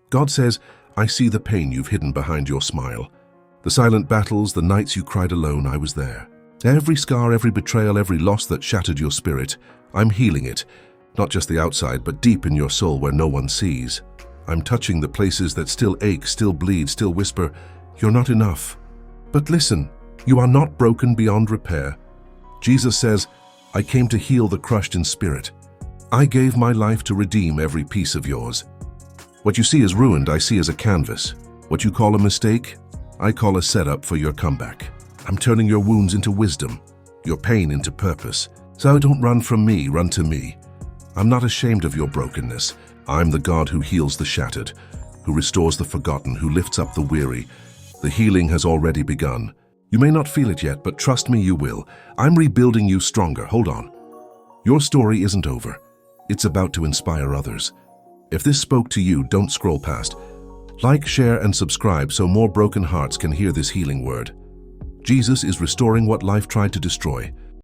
God says, I see the pain you've hidden behind your smile. The silent battles, the nights you cried alone, I was there. Every scar, every betrayal, every loss that shattered your spirit, I'm healing it. Not just the outside, but deep in your soul where no one sees. I'm touching the places that still ache, still bleed, still whisper, you're not enough. But listen, you are not broken beyond repair. Jesus says, I came to heal the crushed in spirit. I gave my life to redeem every piece of yours. What you see as ruined, I see as a canvas. What you call a mistake, I call a setup for your comeback. I'm turning your wounds into wisdom, your pain into purpose. So don't run from me, run to me. I'm not ashamed of your brokenness. I'm the God who heals the shattered, who restores the forgotten, who lifts up the weary. The healing has already begun. You may not feel it yet, but trust me, you will. I'm rebuilding you stronger. Hold on. Your story isn't over. It's about to inspire others. If this spoke to you, don't scroll past. Like, share, and subscribe so more broken hearts can hear this healing word. Jesus is restoring what life tried to destroy.